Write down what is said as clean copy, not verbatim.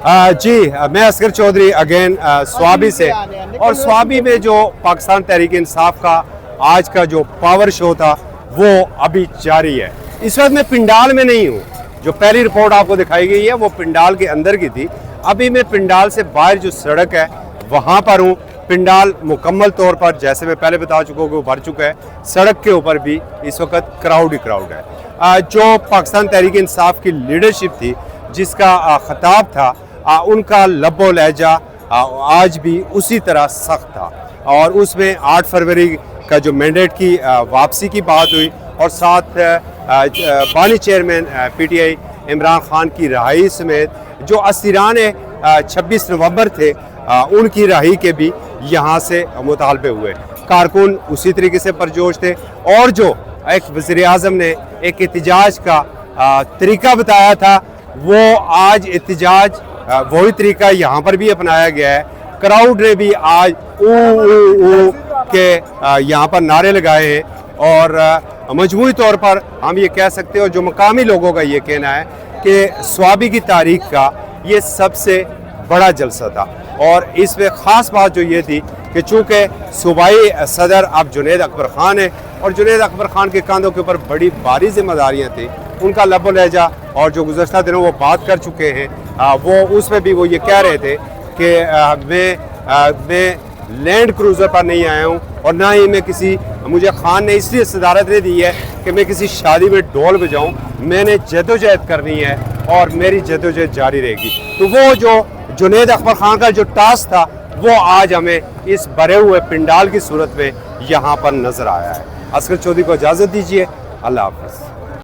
जी मैं असगर चौधरी अगेन स्वाबी से। और स्वाबी में जो पाकिस्तान तहरीक इंसाफ का आज का जो पावर शो था वो अभी जारी है। इस वक्त मैं पिंडाल में नहीं हूँ। जो पहली रिपोर्ट आपको दिखाई गई है वो पिंडाल के अंदर की थी। अभी मैं पिंडाल से बाहर जो सड़क है वहाँ पर हूँ। पिंडाल मुकम्मल तौर पर जैसे मैं पहले बता चुका हूँ कि भर चुका है। सड़क के ऊपर भी इस वक्त क्राउड ही क्राउड है। जो पाकिस्तान तहरीक इंसाफ की लीडरशिप थी जिसका खिताब था उनका लबो लहजा आज भी उसी तरह सख्त था। और उसमें 8 फरवरी का जो मैंडेट की वापसी की बात हुई और साथ बानी चेयरमैन PTI इमरान खान की रहाई समेत जो असीरान 26 नवंबर थे उनकी रहाई के भी यहाँ से मुतालबे हुए। कारकुन उसी तरीके से परजोश थे। और जो एक वज़ीर आज़म ने एक एहतजाज का तरीका बताया था वो आज एहतजाज वही तरीका यहाँ पर भी अपनाया गया है। क्राउड ने भी आज ऊ के यहाँ पर नारे लगाए हैं। और मजमूई तौर पर हम ये कह सकते हैं और जो मकामी लोगों का ये कहना है कि स्वाबी की तारीख का ये सबसे बड़ा जलसा था। और इसमें ख़ास बात जो ये थी कि चूँकि सूबाई सदर अब जुनैद अकबर ख़ान है और जुनैद अकबर ख़ान के कंधों के ऊपर बड़ी भारी जिम्मेदारियाँ थी। उनका लबो लहजा और जो गुज़श्ता दिनों वो बात कर चुके हैं वो उसमें भी वो ये कह रहे थे कि मैं लैंड क्रूज़र पर नहीं आया हूँ और ना ही मैं मुझे खान ने इसलिए सदारत नहीं दी है कि मैं किसी शादी में ढोल बजाऊँ। मैंने जद्दोजहद करनी है और मेरी जद्दोजहद जारी रहेगी। तो वो जो जुनैद अकबर ख़ान का जो टास्क था वो आज हमें इस भरे हुए पिंडाल की सूरत में यहाँ पर नज़र आया है। असगर चौधरी को इजाज़त दीजिए। अल्लाह हाफ़िज़।